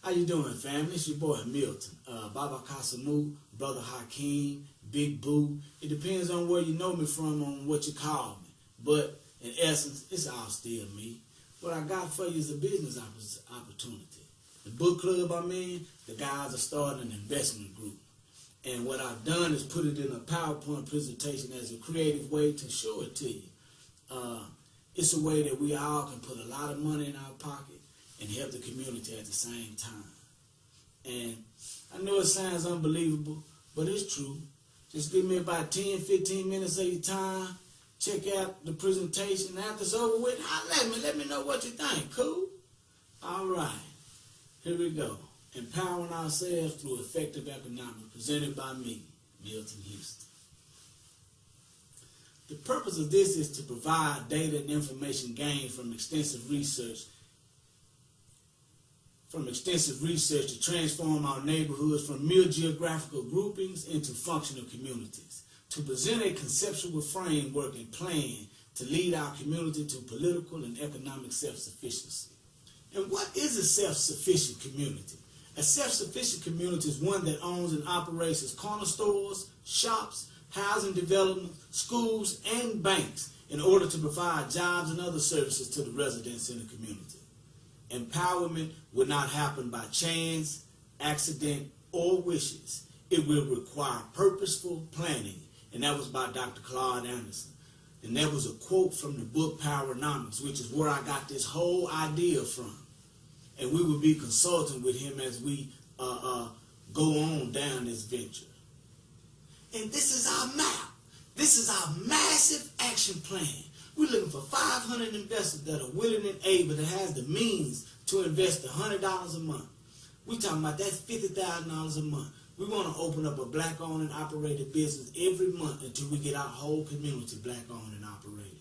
How you doing, family? It's your boy Milton, Baba Kasamu, Brother Hakeem, Big Boo. It depends on where you know me from, on what you call me. But in essence, it's all still me. What I got for you is a business opportunity. The book club I'm in, the guys are starting an investment group. And what I've done is put it in a PowerPoint presentation as a creative way to show it to you. It's a way that we all can put a lot of money in our pocket and help the community at the same time. And I know it sounds unbelievable, but it's true. Just give me about 10, 15 minutes of your time. Check out the presentation. After it's over with, holler at me. Let me know what you think. Cool? All right. Here we go. Empowering ourselves through effective economics, presented by me, Milton Houston. The purpose of this is to provide data and information gained from extensive research to transform our neighborhoods from mere geographical groupings into functional communities, to present a conceptual framework and plan to lead our community to political and economic self-sufficiency. And what is a self-sufficient community? A self-sufficient community is one that owns and operates its corner stores, shops, housing development, schools, and banks in order to provide jobs and other services to the residents in the community. Empowerment will not happen by chance, accident, or wishes. It will require purposeful planning. And that was by Dr. Claude Anderson. And that was a quote from the book Powernomics, which is where I got this whole idea from. And we will be consulting with him as we go on down this venture. And this is our map. This is our massive action plan. We're looking for 500 investors that are willing and able, that has the means to invest $100 a month. We're talking about that's $50,000 a month. We want to open up a black-owned and operated business every month until we get our whole community black-owned and operated.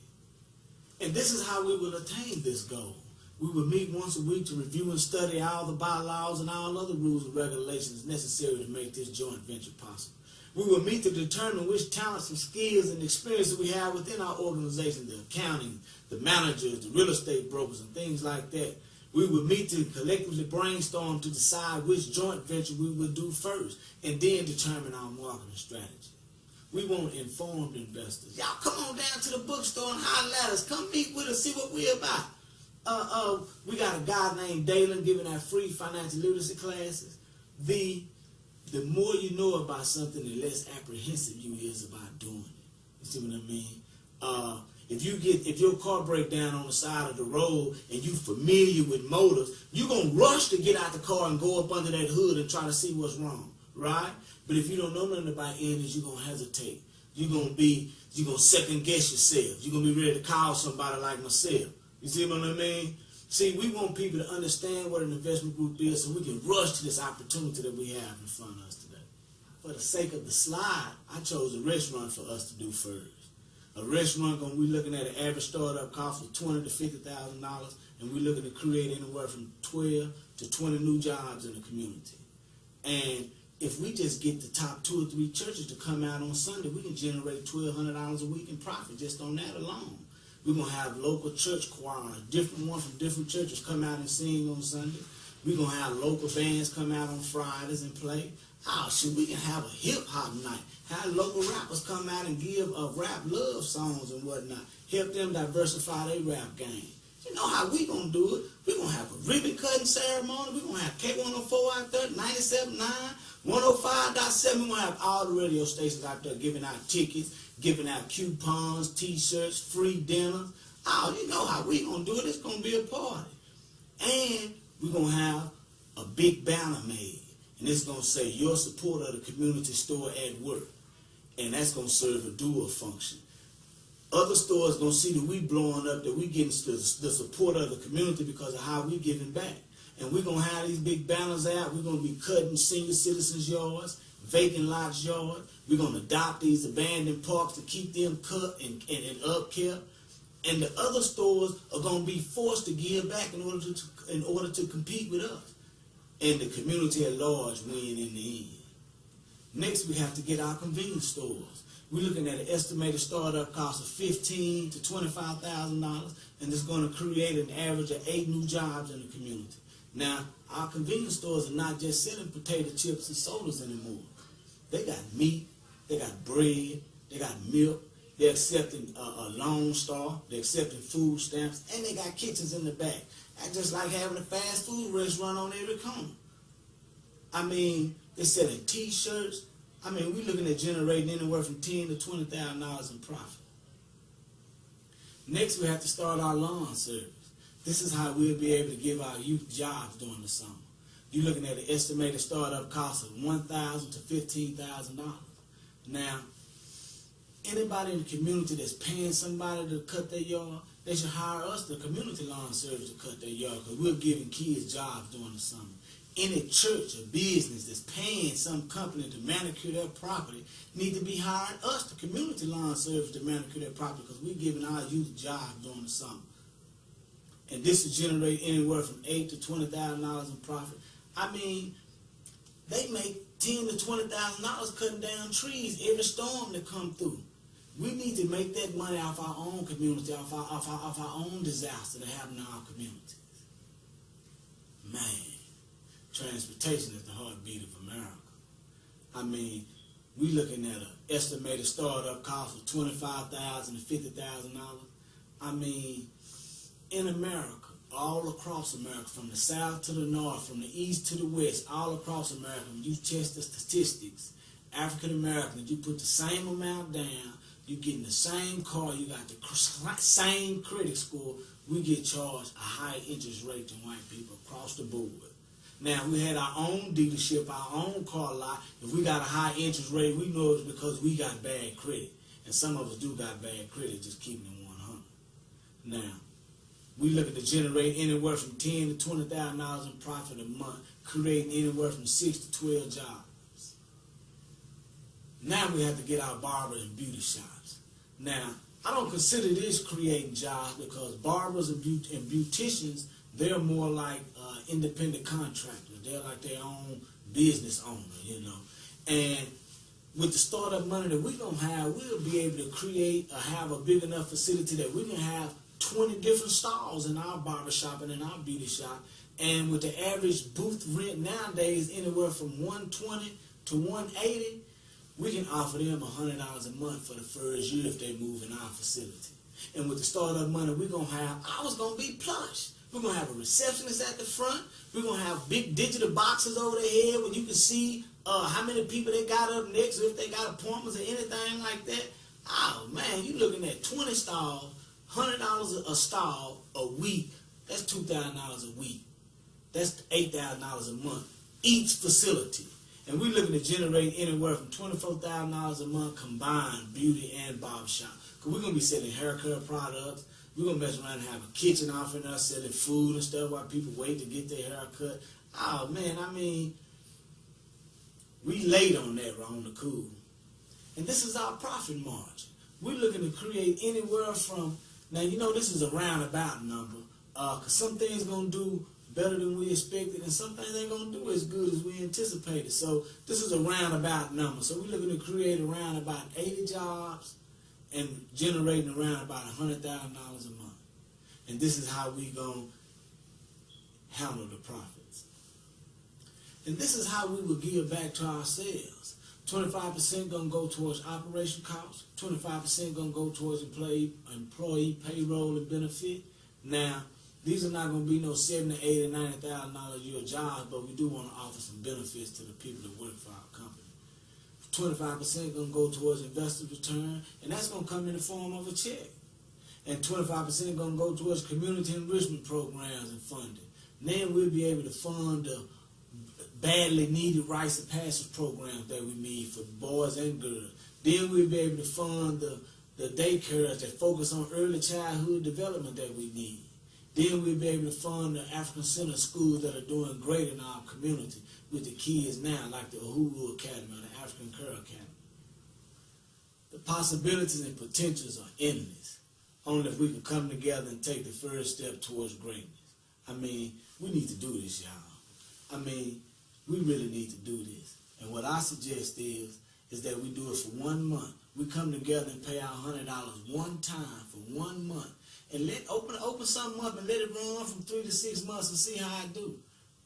And this is how we will attain this goal. We will meet once a week to review and study all the bylaws and all other rules and regulations necessary to make this joint venture possible. We will meet to determine which talents and skills and experiences we have within our organization, the accounting, the managers, the real estate brokers, and things like that. We will meet to collectively brainstorm to decide which joint venture we will do first, and then determine our marketing strategy. We want informed investors. Y'all come on down to the bookstore and holler at us. Come meet with us, see what we're about. We got a guy named Dalen giving out free financial literacy classes. The more you know about something, the less apprehensive you is about doing it. You see what I mean? If your car break down on the side of the road and you familiar with motors, you're going to rush to get out the car and go up under that hood and try to see what's wrong, right? But if you don't know nothing about engines, you're going to hesitate. You're going to second guess yourself. You're going to be ready to call somebody like myself. You see what I mean? See, we want people to understand what an investment group is so we can rush to this opportunity that we have in front of us today. For the sake of the slide, I chose a restaurant for us to do first. A restaurant, we're looking at an average startup cost of $20,000 to $50,000, and we're looking to create anywhere from 12 to 20 new jobs in the community. And if we just get the top 2 or 3 churches to come out on Sunday, we can generate $1,200 a week in profit just on that alone. We're going to have local church choirs, different ones from different churches come out and sing on Sunday. We're going to have local bands come out on Fridays and play. Oh, shit, we can have a hip-hop night. Have local rappers come out and give rap love songs and whatnot. Help them diversify their rap game. You know how we going to do it. We're going to have a ribbon cutting ceremony. We're going to have K104 out there, 97.9, 105.7. We're going to have all the radio stations out there giving out tickets, giving out coupons, T-shirts, free dinners. Oh, you know how we going to do it. It's going to be a party. And we're going to have a big banner made. And it's going to say, your support of the community store at work. And that's going to serve a dual function. Other stores going to see that we blowing up, that we getting the support of the community because of how we giving back. And we're going to have these big banners out. We're going to be cutting senior citizens' yards, vacant lots yards. We're going to adopt these abandoned parks to keep them cut and upkept. And the other stores are going to be forced to give back in order to compete with us. And the community at large win in the end. Next, we have to get our convenience stores. We're looking at an estimated startup cost of $15,000 to $25,000, and it's going to create an average of 8 new jobs in the community. Now, our convenience stores are not just selling potato chips and sodas anymore. They got meat, they got bread, they got milk, they're accepting a Lone Star, they're accepting food stamps, and they got kitchens in the back. That's just like having a fast food restaurant on every corner. I mean, they're selling T-shirts. I mean, we're looking at generating anywhere from $10,000 to $20,000 in profit. Next, we have to start our lawn service. This is how we'll be able to give our youth jobs during the summer. You're looking at an estimated startup cost of $1,000 to $15,000. Now, anybody in the community that's paying somebody to cut their yard, they should hire us, the community lawn service, to cut their yard, because we're giving kids jobs during the summer. Any church or business that's paying some company to manicure their property need to be hiring us, the community lawn service, to manicure their property, because we're giving our youth jobs during the summer. And this will generate anywhere from $8,000 to $20,000 in profit. I mean, they make $10,000 to $20,000 cutting down trees every storm that come through. We need to make that money off our own community, off our own disaster that happen in our communities. Man, transportation is the heartbeat of America. I mean, we're looking at an estimated startup cost of $25,000 to $50,000. I mean, in America, all across America, from the south to the north, from the east to the west, all across America, when you test the statistics, African Americans, you put the same amount down, you get in the same car, you got the same credit score, we get charged a higher interest rate than white people across the board. Now, we had our own dealership, our own car lot. If we got a high interest rate, we know it's because we got bad credit. And some of us do got bad credit, just keeping it 100. Now, we looking to generate anywhere from $10,000 to $20,000 in profit a month, creating anywhere from 6 to 12 jobs. Now we have to get our barbers and beauty shops. Now, I don't consider this creating jobs, because barbers and beauticians, they're more like independent contractors. They're like their own business owner, you know. And with the startup money that we're going to have, we'll be able to create or have a big enough facility that we can have 20 different stalls in our barbershop and in our beauty shop. And with the average booth rent nowadays anywhere from $120 to $180, we can offer them $100 a month for the first year if they move in our facility. And with the startup money, we're going to have, ours going to be plush. We're going to have a receptionist at the front. We're going to have big digital boxes over their head where you can see how many people they got up next, or if they got appointments or anything like that. Oh, man, you're looking at 20 stalls, $100 a stall a week. That's $2,000 a week. That's $8,000 a month, each facility. And we're looking to generate anywhere from $24,000 a month combined, beauty and barbershop. Because we're going to be selling hair care products. We're going to mess around and have a kitchen offering us, selling food and stuff while people wait to get their hair cut. Oh, man, I mean, we late on that, on the cool. And this is our profit margin. We're looking to create anywhere from, now, you know, this is a roundabout number, because some things going to do better than we expected, and some things ain't going to do as good as we anticipated. So this is a roundabout number. So we're looking to create around about 80 jobs and generating around about $100,000 a month. And this is how we going to handle the profits. And this is how we will give back to ourselves. 25% going to go towards operation costs. 25% going to go towards employee payroll and benefit. Now, these are not going to be no $70,000, $80,000, $90,000 a year jobs, but we do want to offer some benefits to the people that work for our company. 25% going to go towards investor return, and that's going to come in the form of a check. And 25% going to go towards community enrichment programs and funding. Then we'll be able to fund the badly needed rites of passage programs that we need for boys and girls. Then we'll be able to fund the daycares that focus on early childhood development that we need. Then we'll be able to fund the African Center schools that are doing great in our community with the kids now, like the Uhuru Academy or the African Care Academy. The possibilities and potentials are endless, only if we can come together and take the first step towards greatness. I mean, we need to do this, y'all. I mean, we really need to do this. And what I suggest is that we do it for 1 month. We come together and pay out $100 one time for 1 month. And open something up and let it run from 3 to 6 months and see how I do.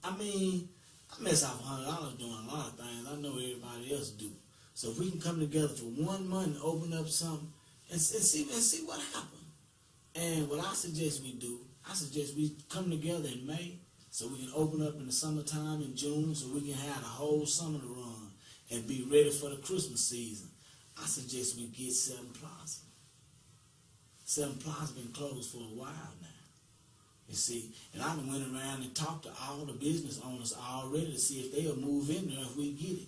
I mean, I mess off $100 doing a lot of things I know everybody else do. So if we can come together for 1 month and open up something and see what happens. And what I suggest we do, I suggest we come together in May so we can open up in the summertime in June so we can have the whole summer to run and be ready for the Christmas season. I suggest we get 7 Plaza. 7 Plaza been closed for a while now. You see, and I went around and talked to all the business owners already to see if they'll move in there if we get it.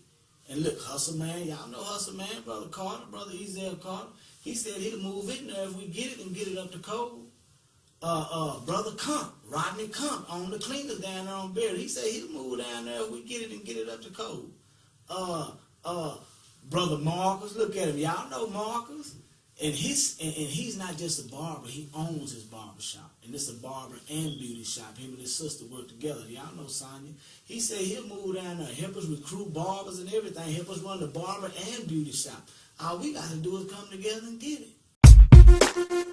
And look, Hustle Man, y'all know Hustle Man, Brother Carter, Brother Ezel Carter. He said he'll move in there if we get it and get it up to code. Brother Kump, Rodney Kump, on the cleaners down there on Berry. He said he'll move down there if we get it and get it up to code. Brother Marcus, look at him. Y'all know Marcus. And he's not just a barber, he owns his barber shop. And it's a barber and beauty shop. Him and his sister work together. Y'all know Sonya. He said he'll move down there, help us recruit barbers and everything, help us run the barber and beauty shop. All we got to do is come together and get it.